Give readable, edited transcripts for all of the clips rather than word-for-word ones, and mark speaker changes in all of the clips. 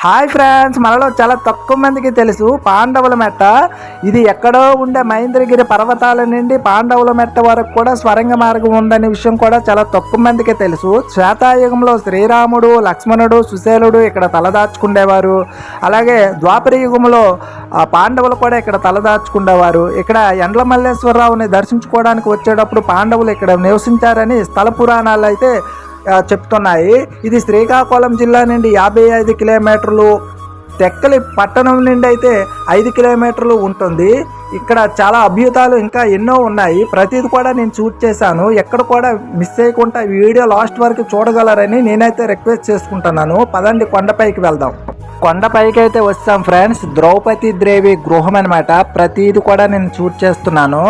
Speaker 1: Hi friends, మనలో చాలా తక్కువ మందికి తెలుసు పాండవుల మెట్ట. ఇది ఎక్కడో ఉండే మహేంద్రగిరి పర్వతాల నుండి పాండవుల మెట్ట వరకు కూడా స్వరంగ మార్గం ఉందనే విషయం కూడా చాలా తక్కువ మందికి తెలుసు. శ్వేతాయుగంలో శ్రీరాముడు, లక్ష్మణుడు, సుశీలుడు ఇక్కడ తలదాచుకునేవారు. అలాగే ద్వాపర యుగంలో పాండవులు కూడా ఇక్కడ తలదాచుకునేవారు. ఇక్కడ ఎండ్ల మల్లేశ్వరరావుని దర్శించుకోవడానికి వచ్చేటప్పుడు పాండవులు ఇక్కడ నివసించారని స్థల పురాణాలు అయితే చెప్తున్నాయి. ఇది శ్రీకాకుళం జిల్లా నుండి 55 కిలోమీటర్లు, తెక్కలి పట్టణం నుండి అయితే 5 కిలోమీటర్లు ఉంటుంది. ఇక్కడ చాలా అద్భుతాలు ఇంకా ఎన్నో ఉన్నాయి. ప్రతిది కూడా నేను షూట్ చేశాను. ఎక్కడ కూడా మిస్ చేయకుండా వీడియో లాస్ట్ వరకు చూడగలరని నేనైతే రిక్వెస్ట్ చేసుకుంటున్నాను. పదండి, కొండపైకి వెళ్దాం. కొండపైకి అయితే వచ్చాం ఫ్రెండ్స్. ద్రౌపది దేవి గృహం అనమాట. ప్రతిది కూడా నేను షూట్ చేస్తున్నాను.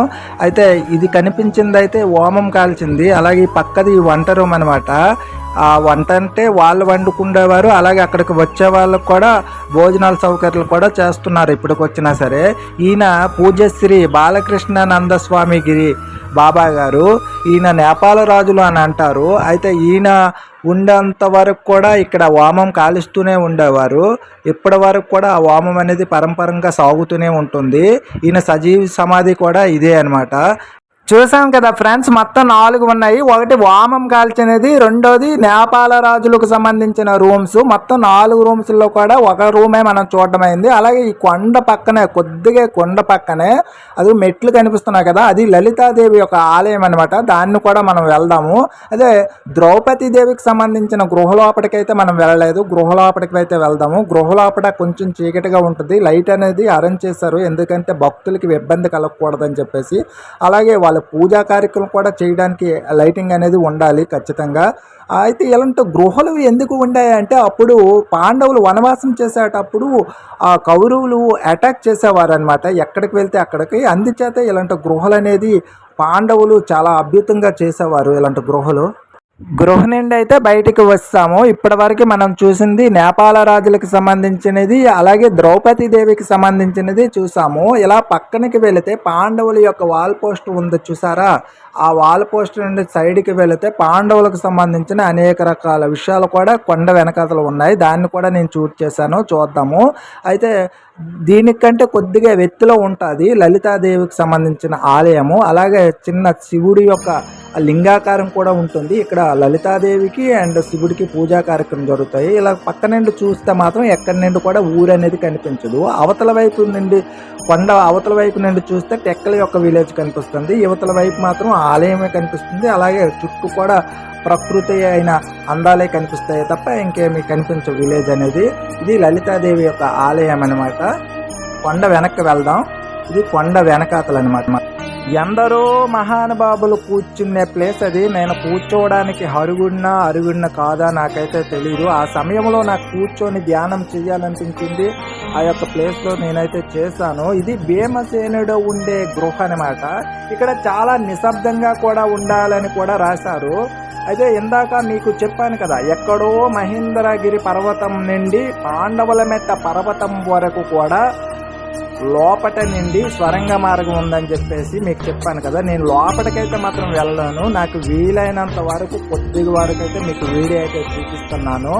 Speaker 1: అయితే ఇది కనిపించింది అయితే హోమం కాల్చింది. అలాగే పక్కది వంట రూమ్ అనమాట. ఆ వంట అంటే వాళ్ళు వండుకునేవారు. అలాగే అక్కడికి వచ్చే వాళ్ళకు కూడా భోజనాల సౌకర్యాలు కూడా చేస్తున్నారు ఇప్పటికి వచ్చినా సరే. ఈయన పూజ్యశ్రీ బాలకృష్ణానంద స్వామి గిరి బాబా గారు. ఈయన నేపాల రాజులు అని అంటారు. అయితే ఈయన ఉండేంత వరకు కూడా ఇక్కడ హోమం కాలుస్తూనే ఉండేవారు. ఇప్పటి వరకు కూడా ఆ హోమం అనేది పరంపరంగా సాగుతూనే ఉంటుంది. ఈయన సజీవ సమాధి కూడా ఇదే అనమాట. చూసాం కదా ఫ్రెండ్స్, మొత్తం 4 ఉన్నాయి. ఒకటి వామం కాల్చినది, రెండోది నేపాల రాజులకు సంబంధించిన రూమ్స్. మొత్తం 4 రూమ్స్లో కూడా ఒక రూమే మనం చూడటమైంది. అలాగే ఈ కొండ పక్కనే, కొద్దిగా కొండ పక్కనే అది మెట్లు కనిపిస్తున్నాయి కదా, అది లలితాదేవి యొక్క ఆలయం అనమాట. దాన్ని కూడా మనం వెళ్దాము. అదే ద్రౌపది దేవికి సంబంధించిన గృహలోపటికైతే మనం వెళ్ళలేదు. గృహలోపటికి అయితే వెళ్దాము. గృహలోపట కొంచెం చీకటిగా ఉంటుంది. లైట్ అనేది అరేంజ్ చేశారు, ఎందుకంటే భక్తులకి ఇబ్బంది కలగకూడదని చెప్పేసి. అలాగే పూజా కార్యక్రమం కూడా చేయడానికి లైటింగ్ అనేది ఉండాలి ఖచ్చితంగా. అయితే ఇలాంటి గృహలు ఎందుకు ఉండాయంటే, అప్పుడు పాండవులు వనవాసం చేసేటప్పుడు ఆ కౌరవులు అటాక్ చేసేవారు అనమాట, ఎక్కడికి వెళ్తే అక్కడికి. అందుచేత ఇలాంటి గృహలు అనేది పాండవులు చాలా అద్భుతంగా చేసేవారు. ఇలాంటి గృహ నుండి అయితే బయటికి వస్తాము. ఇప్పటి వరకు మనం చూసింది నేపాల రాజులకు సంబంధించినది, అలాగే ద్రౌపది దేవికి సంబంధించినది చూసాము. ఇలా పక్కనకి వెళితే పాండవుల యొక్క వాల్ పోస్ట్ ఉంది చూసారా, ఆ వాల్ పోస్ట్ నుండి సైడ్కి వెళితే పాండవులకు సంబంధించిన అనేక రకాల విషయాలు కూడా కొండ వెనకాతలు ఉన్నాయి. దాన్ని కూడా నేను షూట్ చేశాను, చూద్దాము. అయితే దీనికంటే కొద్దిగా ఎత్తులో ఉంటుంది లలితాదేవికి సంబంధించిన ఆలయము. అలాగే చిన్న శివుడి యొక్క లింగాకారం కూడా ఉంటుంది. ఇక్కడ లలితాదేవికి అండ్ శివుడికి పూజా కార్యక్రమం జరుగుతాయి. ఇలా పక్క నుండి చూస్తే మాత్రం ఎక్కడి నుండి కూడా ఊరు అనేది కనిపించదు. అవతల వైపు నుండి, కొండ అవతల వైపు నుండి చూస్తే టెక్కల యొక్క విలేజ్ కనిపిస్తుంది. యువతల వైపు మాత్రం ఆలయమే కనిపిస్తుంది. అలాగే చుట్టూ కూడా ప్రకృతి అయిన అందాలే కనిపిస్తాయి తప్ప ఇంకేమీ కనిపించవు విలేజ్ అనేది. ఇది లలితాదేవి యొక్క ఆలయం అనమాట. కొండ వెనక్కి వెళ్దాం. ఇది కొండ వెనకాతలు అనమాట. ఎందరో మహానుభావులు కూర్చునే ప్లేస్ అది. నేను కూర్చోవడానికి అరుగుడిన కాదా నాకైతే తెలీదు. ఆ సమయంలో నాకు కూర్చొని ధ్యానం చేయాలనిపించింది. ఆ యొక్క ప్లేస్లో నేనైతే చేశాను. ఇది భీమసేనుడు ఉండే గృహ అనమాట. ఇక్కడ చాలా నిశ్శబ్దంగా కూడా ఉండాలని కూడా రాశారు. అయితే ఇందాక మీకు చెప్పాను కదా, ఎక్కడో మహేంద్రగిరి పర్వతం నుండి పాండవుల మెట్ట పర్వతం వరకు కూడా లోపట నుండి స్వరంగ మార్గం ఉందని చెప్పేసి మీకు చెప్పాను కదా. నేను లోపలికైతే మాత్రం వెళ్ళాను. నాకు వీలైనంత వరకు కొద్దిగా వరకు అయితే మీకు వీడియో అయితే చూపిస్తున్నాను.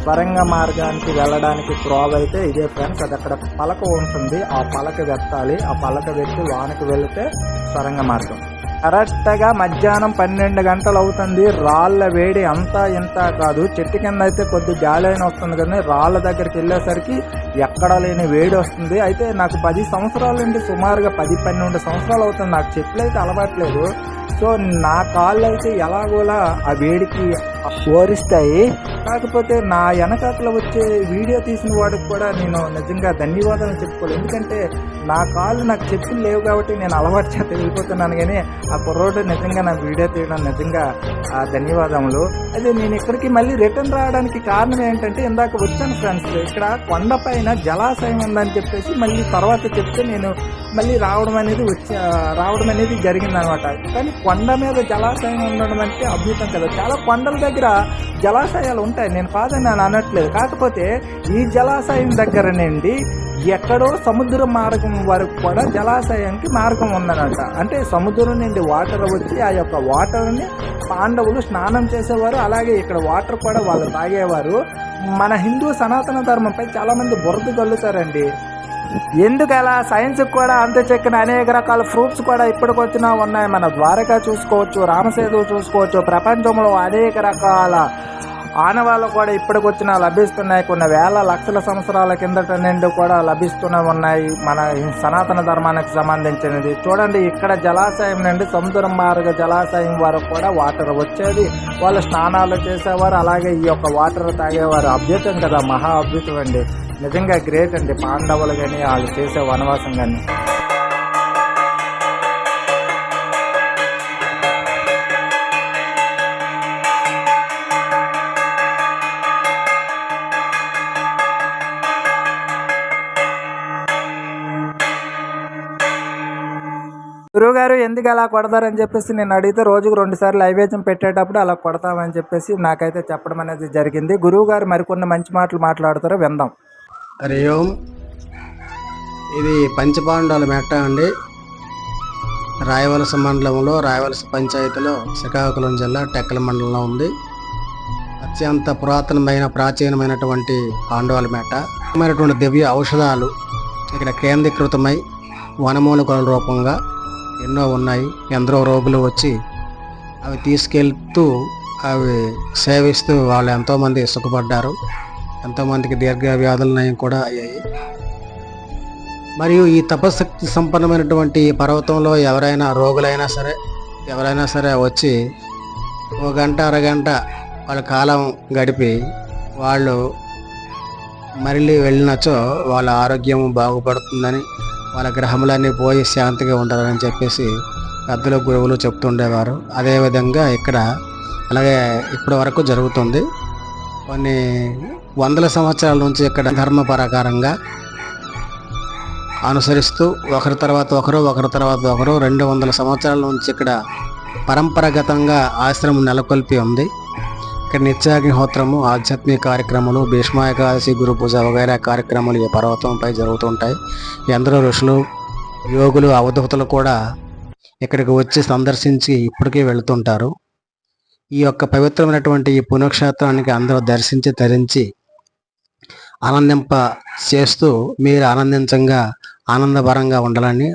Speaker 1: స్వరంగ మార్గానికి వెళ్ళడానికి త్రోవ అయితే ఇదే ఫ్రెండ్స్. అది అక్కడ పలక ఉంటుంది, ఆ పలక వెత్తాలి. ఆ పలక వెత్తి లోనికి వెళితే స్వరంగ మార్గం. కరెక్ట్గా మధ్యాహ్నం 12 గంటలు అవుతుంది. రాళ్ళ వేడి అంతా ఇంత కాదు. చెట్టు కింద అయితే కొద్ది గాలి అయినా వస్తుంది, కానీ రాళ్ళ దగ్గరికి వెళ్ళేసరికి ఎక్కడా లేని వేడి వస్తుంది. అయితే నాకు 10 సంవత్సరాల నుండి సుమారుగా 10-12 సంవత్సరాలు అవుతుంది. నాకు చెట్లు అయితే అలవాట్లేదు. సో నా కాళ్ళు అయితే ఎలాగోలా ఆ వేడికి ఓరిస్తాయి. కాకపోతే నా వెనకాతలో వచ్చే వీడియో తీసిన వాడికి కూడా నేను నిజంగా ధన్యవాదాలు చెప్పుకోవాలి. ఎందుకంటే నా కాళ్ళు నాకు చెప్పులు లేవు కాబట్టి నేను అలవాటు చేత వెళ్ళిపోతున్నాను. కానీ ఆ కుర్రోడు నిజంగా నా వీడియో తీయడం నిజంగా ధన్యవాదములు. అయితే నేను ఇక్కడికి మళ్ళీ రిటర్న్ రావడానికి కారణం ఏంటంటే, ఇందాక వచ్చాను ఫ్రెండ్స్, ఇక్కడ కొండపైన జలాశయం ఉందని చెప్పేసి మళ్ళీ తర్వాత చెప్తే నేను మళ్ళీ రావడం అనేది జరిగిందనమాట. కానీ కొండ మీద జలాశయం ఉండడం అంటే అద్భుతం కదా. చాలా కొండల దగ్గర జలాశయాలు ఉంటాయి, నేను కాదని నేను అనట్లేదు. కాకపోతే ఈ జలాశయం దగ్గర నుండి ఎక్కడో సముద్ర మార్గం వరకు కూడా జలాశయానికి మార్గం ఉందన్నమాట. అంటే సముద్రం నుండి వాటర్ వచ్చి ఆ యొక్క వాటర్ని పాండవులు స్నానం చేసేవారు. అలాగే ఇక్కడ వాటర్ కూడా వాళ్ళు తాగేవారు. మన హిందూ సనాతన ధర్మంపై చాలామంది బురద గల్లుతారండి. ఎందుకు అలా? సైన్స్కి కూడా అంత చెక్కిన అనేక రకాల ప్రూఫ్స్ కూడా ఇప్పటికొచ్చినా ఉన్నాయి. మన ద్వారకా చూసుకోవచ్చు, రామసేతు చూసుకోవచ్చు, ప్రపంచంలో అనేక రకాల ఆనవాళ్ళు కూడా ఇప్పటికొచ్చినా లభిస్తున్నాయి. కొన్ని వేల లక్షల సంవత్సరాల కిందట నుండి కూడా లభిస్తూనే ఉన్నాయి మన సనాతన ధర్మానికి సంబంధించినది. చూడండి, ఇక్కడ జలాశయం నుండి సముద్రం మార్గ జలాశయం వరకు కూడా వాటర్ వచ్చేది. వాళ్ళు స్నానాలు చేసేవారు, అలాగే ఈ యొక్క వాటర్ తాగేవారు. అద్భుతం కదా, మహా అద్భుతం అండి. నిజంగా గ్రేట్ అండి పాండవులు కానీ వాళ్ళు చేసే వనవాసం కానీ. గురువుగారు ఎందుకు అలా కొడతారని చెప్పేసి నేను అడిగితే, రోజుకు 2 సార్లు నైవేద్యం పెట్టేటప్పుడు అలా కొడతామని చెప్పేసి నాకైతే చెప్పడం అనేది జరిగింది. గురువుగారు మరికొన్ని మంచి మాటలు మాట్లాడతారో విందాం.
Speaker 2: హరి ఓం. ఇది పంచపాండాల మెట్ట అండి. రాయవలస మండలంలో, రాయవలస పంచాయతీలో, శ్రీకాకుళం జిల్లా టెక్కల మండలంలో ఉంది. అత్యంత పురాతనమైన ప్రాచీనమైనటువంటి పాండవుల మెట్ట. దివ్య ఔషధాలు ఇక్కడ కేంద్రీకృతమై వనమూలికల రూపంగా ఎన్నో ఉన్నాయి. ఎందరో రోగులు వచ్చి అవి తీసుకెళ్తూ అవి సేవిస్తూ వాళ్ళు ఎంతోమంది సుఖపడ్డారు. ఎంతోమందికి దీర్ఘ వ్యాధుల నయం కూడా అయ్యాయి. మరియు ఈ తపశక్తి సంపన్నమైనటువంటి పర్వతంలో ఎవరైనా రోగులైనా సరే, ఎవరైనా సరే వచ్చి 1 గంట అరగంట వాళ్ళ కాలం గడిపి వాళ్ళు మళ్ళీ వెళ్ళినచో వాళ్ళ ఆరోగ్యం బాగుపడుతుందని, వాళ్ళ గ్రహములన్నీ పోయి శాంతిగా ఉండాలని చెప్పేసి పెద్దలు గురువులు చెప్తుండేవారు. అదేవిధంగా ఇక్కడ అలాగే ఇప్పటి వరకు జరుగుతుంది. కొన్ని వందల సంవత్సరాల నుంచి ఇక్కడ ధర్మ ప్రకారంగా అనుసరిస్తూ ఒకరి తర్వాత ఒకరు 200 సంవత్సరాల నుంచి ఇక్కడ పరంపరాగతంగా ఆశ్రమం నెలకొల్పి ఉంది. ఇక్కడ నిత్యాగ్నిహోత్రము, ఆధ్యాత్మిక కార్యక్రమాలు, భీష్మాయకాదశి, గురు పూజ వగైరా కార్యక్రమాలు ఈ పర్వతంపై జరుగుతుంటాయి. ఎందరో ఋషులు, యోగులు, అవధూతలు కూడా ఇక్కడికి వచ్చి సందర్శించి ఇప్పటికీ వెళుతుంటారు. ఈ యొక్క పవిత్రమైనటువంటి ఈ పుణ్యక్షేత్రానికి అందరూ దర్శించి తరించి ఆనందింప చేస్తూ మీరు ఆనందపరంగా ఉండాలని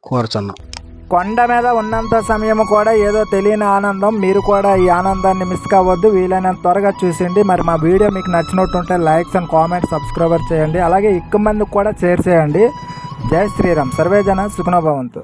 Speaker 2: కోరుచున్నాం.
Speaker 1: కొండ మీద ఉన్నంత సమయం కూడా ఏదో తెలియని ఆనందం. మీరు కూడా ఈ ఆనందాన్ని మిస్ కావద్దు. వీలైనంత త్వరగా చూసేయండి. మరి మా వీడియో మీకు నచ్చినట్టుంటే లైక్స్ అండ్ కామెంట్స్, సబ్స్క్రైబర్ చేయండి. అలాగే ఎక్కువ మందికి కూడా షేర్ చేయండి. జై శ్రీరామ్. సర్వేజన సుఖనో భవంతు.